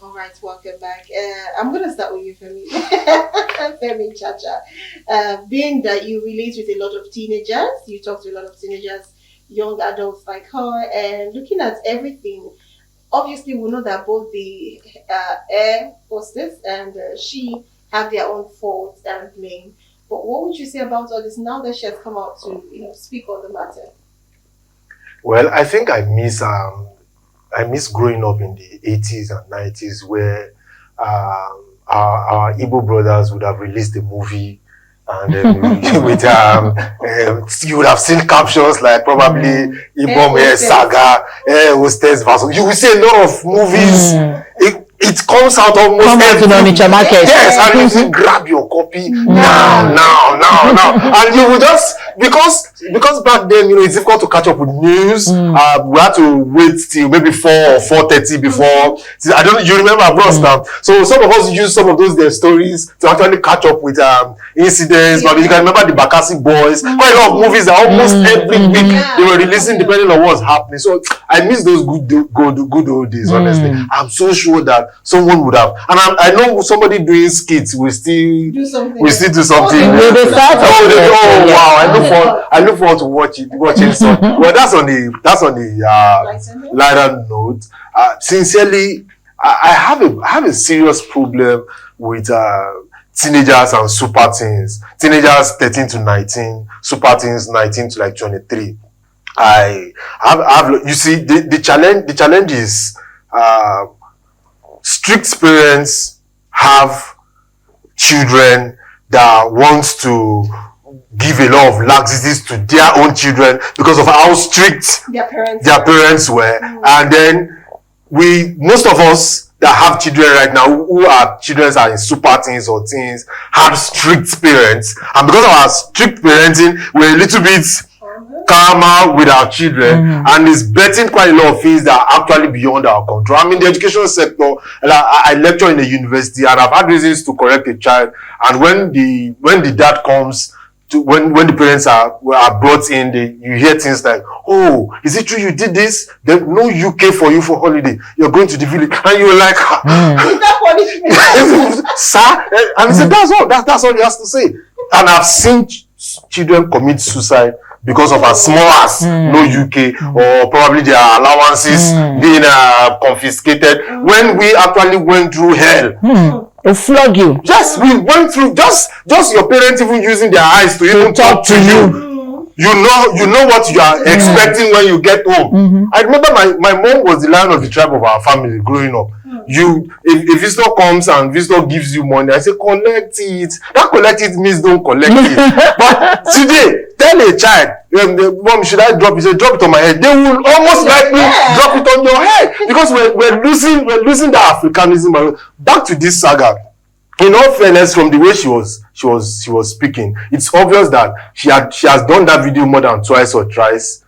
All right, welcome back. I'm going to start with you, Femi. Femi Chacha. Being that you relate with a lot of teenagers, you talk to a lot of teenagers, young adults like her, and looking at everything, obviously we know that both the air hostess and she have their own faults and blame. But what would you say about all this now that she has come out to speak on the matter? Well, I think I miss growing up in the 80s and 90s where our Igbo brothers would have released a movie and with you would have seen captions like probably Ibom saga, hostess versus. You will see a lot of movies. It comes out almost every market. Yes, and you say, grab your copy now, and you will just because back then it's difficult to catch up with news. We had to wait till maybe 4 or 4:30 before. You remember, bros now. So some of us use some of those their stories to actually catch up with incidents. But you can remember the Bakassi boys. Quite a lot of movies that almost every week they were releasing depending on what's happening. So I miss those good old days. Honestly, I'm so sure that someone would have, and I know somebody doing skits will still do something. I look forward to watching some. Well, that's on the lighter note. Sincerely, I have a serious problem with teenagers and super teens. Teenagers 13 to 19, super teens 19 to like 23. You see, the challenge is strict parents have children that wants to give a lot of laxities to their own children because of how strict their parents were. And then most of us that have children right now, who are children are in super teens or teens, have strict parents. And because of our strict parenting, we're a little bit calmer with our children, and it's betting quite a lot of things that are actually beyond our control. I'm in the education sector, and I lecture in a university, and I've had reasons to correct a child. And when the dad comes to when the parents are brought in, you hear things like, "Oh, is it true you did this? There's no UK for you for holiday. You're going to the village," and you're like, "Sir," and he said, "That's all he has to say." And I've seen children commit suicide because of as small as no UK, or probably their allowances being confiscated, when we actually went through hell. They'll flog you. We went through just your parents even using their eyes to even talk to you. You know what you are expecting when you get home. I remember my mom was the lion of the tribe of our family growing up. If visitor comes and visitor gives you money, I say collect it. That collect it means don't collect it. But today, tell a child, "Mom, should I drop it?" Say, "Drop it on my head." They will almost likely drop it on your head, because we're losing that Africanism. Back to this saga. In all fairness, from the way she was speaking, it's obvious that she has done that video more than twice or thrice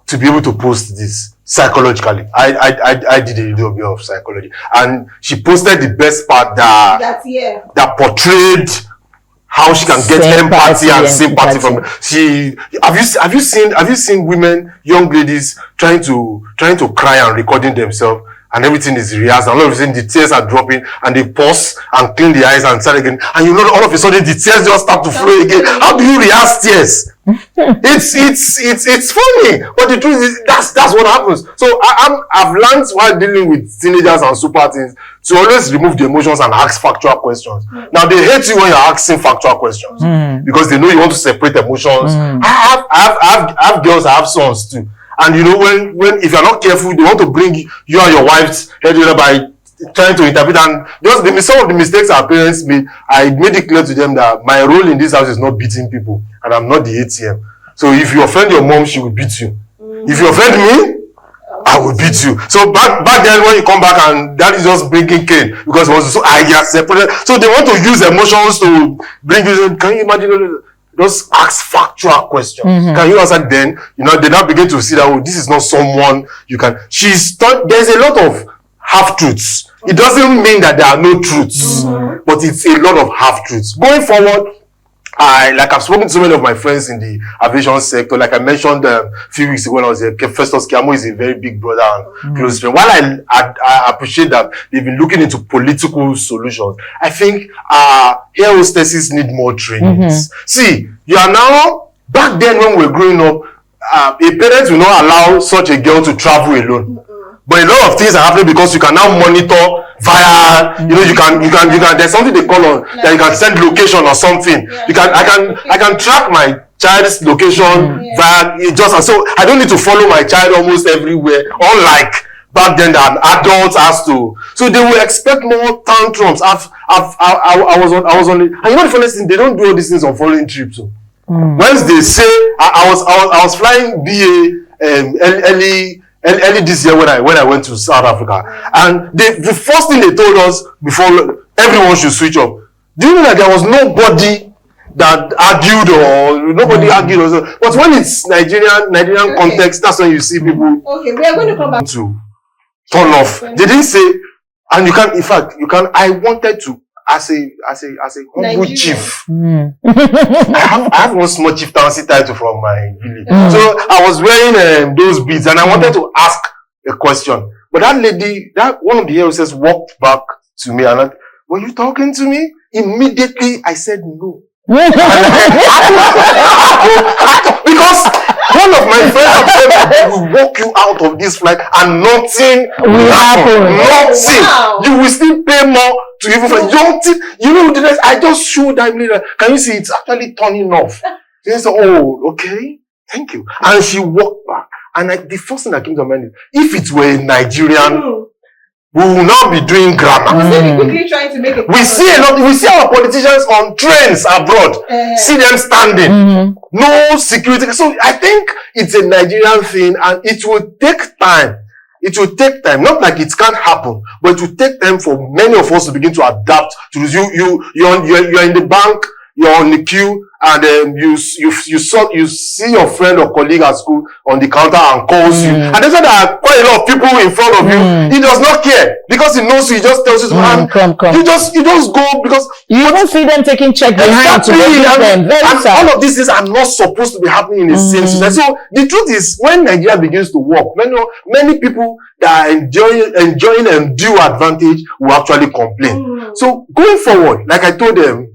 to be able to post this psychologically. I did a little bit of psychology, and she posted the best part that portrayed how she can get empathy and sympathy from. Have you seen women, young ladies trying to cry and recording themselves, and everything is rehearsed, and all of a sudden the tears are dropping, and they pause and clean the eyes and start again, and all of a sudden the tears just start to flow again. How do you rehearse tears? It's funny, but the truth is that's what happens. So I've learned while dealing with teenagers and super teens to always remove the emotions and ask factual questions. Now they hate you when you're asking factual questions because they know you want to separate emotions. I have girls, I have sons too. And when if you're not careful, they want to bring you and your wife's head together by trying to interpret. And some of the mistakes our parents made, I made it clear to them that my role in this house is not beating people, and I'm not the ATM. So if you offend your mom, she will beat you. If you offend me, I will beat you. So back then, when you come back and that is just bringing cane, because it was so separated. So they want to use emotions to bring you. Can you imagine? Just ask factual questions. Can you answer? Then they now begin to see that this is not someone you can. There's a lot of half truths. It doesn't mean that there are no truths, but it's a lot of half truths. Going forward, I've spoken to so many of my friends in the aviation sector. Like I mentioned a few weeks ago when I was here, Festus Kiamo is a very big brother and close friend. While I appreciate that they've been looking into political solutions, I think air hostesses need more trainings. See, you are now, back then when we were growing up, a parent will not allow such a girl to travel alone. But a lot of things are happening because you can now monitor via, you can, there's something they call on, that you can send location or something. I can track my child's location via, so I don't need to follow my child almost everywhere, unlike back then that adults has to. So they will expect more tantrums. I was on it. And you know the funniest thing, they don't do all these things on foreign trips. So. Once they say, I was flying BA early this year when I went to South Africa, and the first thing they told us before everyone should switch off. Do you know that there was nobody that argued or nobody argued or so? But when it's Nigerian context, that's when you see people. Okay, we are going to come back to turn off. They didn't say, and you can. In fact, you can. I wanted to. As a humble chief, I have one small chieftaincy title from my village. So I was wearing those beads, and I wanted to ask a question. But that lady, one of the heroes walked back to me, and were you talking to me? Immediately, I said no. Because one of my friends said, will walk you out of this flight and nothing will happen. Nothing. Wow. You will still pay more to even fly. I just showed that lady. Can you see it's actually turning off? She said, oh, okay. Thank you. And she walked back. And the first thing that came to mind is, if it were a Nigerian, we will now be doing grammar. Quickly trying to make it. We see our politicians on trains abroad. See them standing. No security. So I think it's a Nigerian thing, and it will take time. It will take time. Not like it can't happen, but it will take time for many of us to begin to adapt to this. You're in the bank, you're on the queue, and you see your friend or colleague at school on the counter and calls you. And there's there are quite a lot of people in front of you. He does not care because he knows you. He just tells you, come. You just go because you don't see them taking check behind to them. And all of these things are not supposed to be happening in the same society. So the truth is, when Nigeria begins to work, many people that are enjoying undue advantage will actually complain. So going forward, like I told them,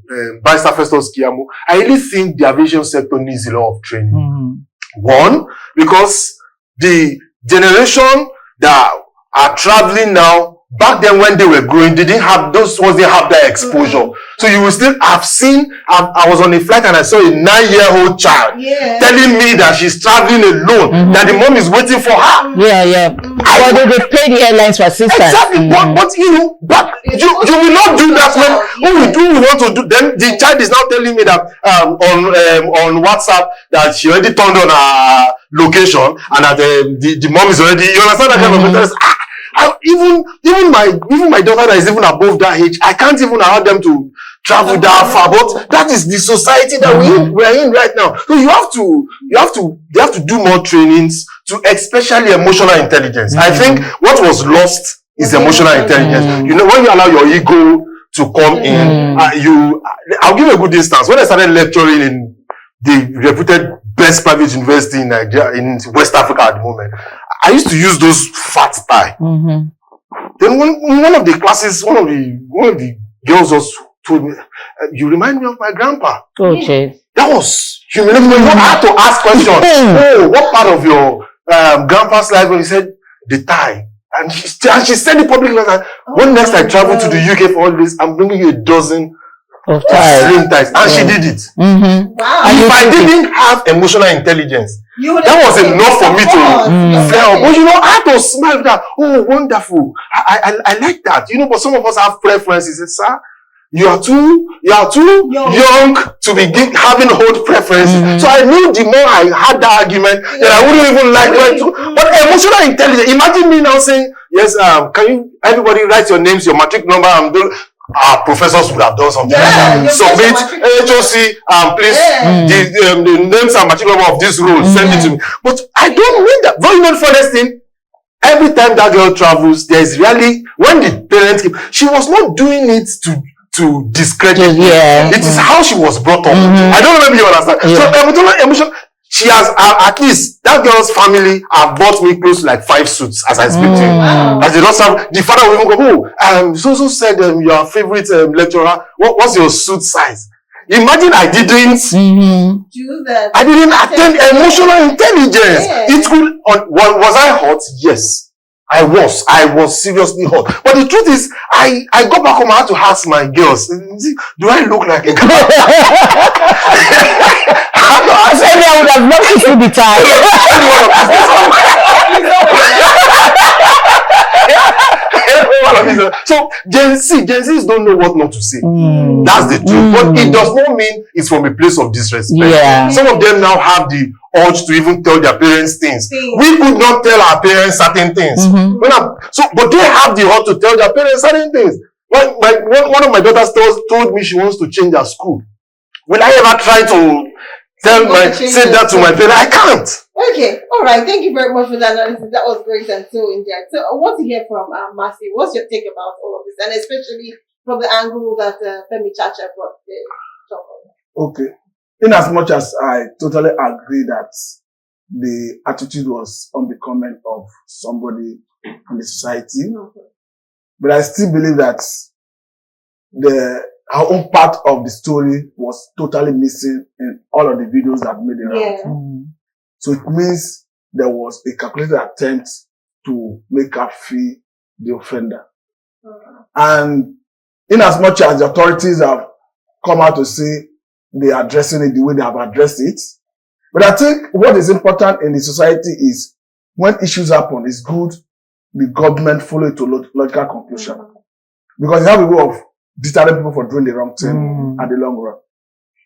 Barrister Festus Kiamo, I really think the aviation sector needs a lot of training. One, because the generation that are traveling now, back then when they were growing, they didn't have that exposure. So you will still have seen, I was on a flight and I saw a 9-year-old child telling me that she's traveling alone, that the mom is waiting for her. Well, they pay the airlines for assistance. Exactly, but you will not do that when we want to do. Then the child is now telling me that on WhatsApp that she already turned on her location and that the mom is already. You understand that kind of thing? Even my daughter that is even above that age, I can't even allow them to travel that far. But that is the society that we're in right now. So they have to do more trainings to, especially emotional intelligence. I think what was lost is emotional intelligence. When you allow your ego to come in, I'll give you a good instance. When I started lecturing in the reputed best private university in Nigeria, in West Africa at the moment, I used to use those fat tie. Then one of the classes, one of the girls just told me, "You remind me of my grandpa." Okay. That was humiliating. You had to ask questions. What part of your grandpa's life? When he said the tie, and she said it publicly. When next I travel to the UK for all this, I'm bringing you a dozen of slim ties, and she did it. Wow! If I didn't have emotional intelligence, that was enough for me to flare up. But I had to smile that. Oh, wonderful! I like that. But some of us have preferences. Sir, you are too young to be having old preferences. So I knew the more I had that argument, that I wouldn't even like it. But emotional intelligence. Imagine me now saying, "Yes, can you everybody write your names, your matric number, and do." Our professors would have done something like that. Submit HOC, please, the names and matric number of this road, send it to me. But I don't mean that. But the funniest thing, every time that girl travels, there's really, when the parents came, she was not doing it to to discredit me. Yeah. It is how she was brought up. I don't know if you understand. So emotion. She has at least that girl's family have bought me close to like 5 suits as I speak to you. As they don't have, the father will even go, so said your favorite lecturer. What's your suit size? Imagine I didn't do that. I didn't attend emotional intelligence. It could was I hot? Yes. I was seriously hot. But the truth is, I got back home, I had to ask my girls, do I look like a girl? I said I would have loved to see the time. So Gen Zs don't know what not to say. That's the truth. But it does not mean it's from a place of disrespect. Yeah. Some of them now have the urge to even tell their parents things. We could not tell our parents certain things. But they have the urge to tell their parents certain things. One of my daughters told me she wants to change her school. Will I ever try to say that to my parents? I can't. Okay, all right. Thank you very much for that analysis. That was great and so in depth. So, I want to hear from Mercy. What's your take about all of this, and especially from the angle that Femi Chacha brought the talk on? Okay. In as much as I totally agree that the attitude was unbecoming of somebody in the society, but I still believe that our own part of the story was totally missing in all of the videos that made it around. So it means there was a calculated attempt to make her feel the offender. And in as much as the authorities have come out to say they are addressing it the way they have addressed it, but I think what is important in the society is when issues happen, it's good the government follow it to logical conclusion. Because you have a way of deterring people for doing the wrong thing at the long run.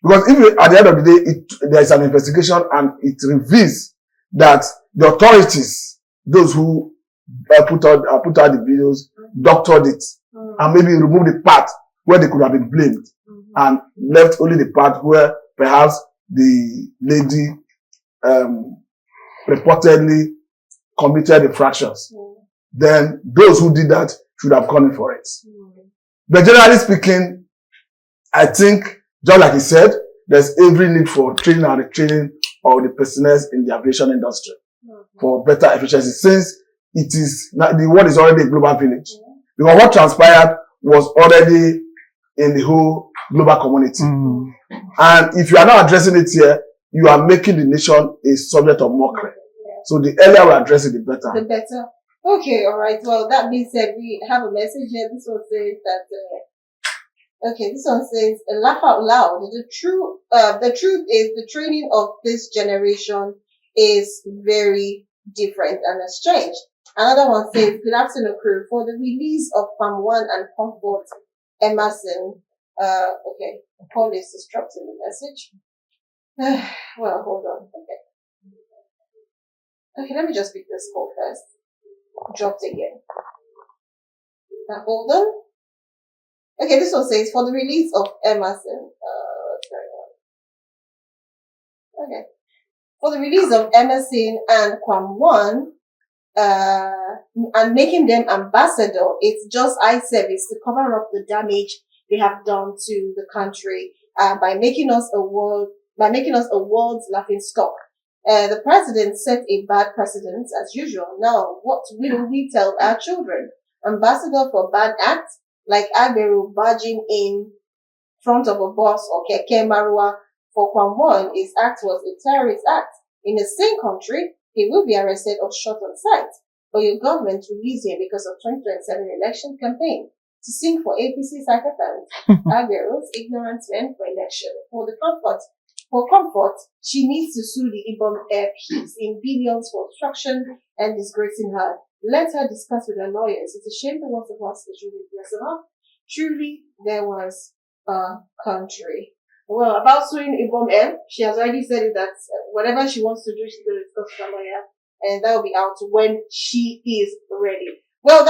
Because if at the end of the day, there is an investigation and it reveals that the authorities, those who put out the videos, doctored it, and maybe removed the part where they could have been blamed, and left only the part where perhaps the lady reportedly committed infractions. Then those who did that should have gone in for it. But generally speaking, I think, just like he said, there's every need for training and retraining of the personnel in the aviation industry for better efficiency, since it is the world is already a global village. Because what transpired was already in the whole global community. And if you are not addressing it here, you are making the nation a subject of mockery. So the earlier we address it, the better. The better. Okay, all right. Well, that being said, we have a message here. This one says that. This one says, "Laugh out loud. The truth is, the training of this generation is very different and strange." Another one says, "Good afternoon, crew. For the release of Farm 1 and Comfort Emanson." Paul is disrupting the message. Well, hold on. Okay, let me just pick this call first. Dropped again. Now, hold on. Okay, this one says, for the release of Emanson. For the release of Emanson and Kwam 1, and making them ambassador, it's just eye service to cover up the damage they have done to the country by making us a world's laughing stock. The president set a bad precedent as usual. Now, what will we tell our children? Ambassador for bad acts, like Agbero barging in front of a bus or Keke Marua for Kwam 1, his act was a terrorist act. In the same country, he will be arrested or shot on sight. But your government released him because of 2027 election campaign to sing for APC psychopaths. Agbero's ignorant men for election. For comfort, she needs to sue the Ibom airpeace in billions for obstruction and disgracing her. Let her discuss with her lawyers. It's a shame the ones of us is really blessing her. Truly, there was a country. Well, about suing Ibom Air, she has already said it that whatever she wants to do, she's going to discuss with her lawyer, and that will be out when she is ready. Well, that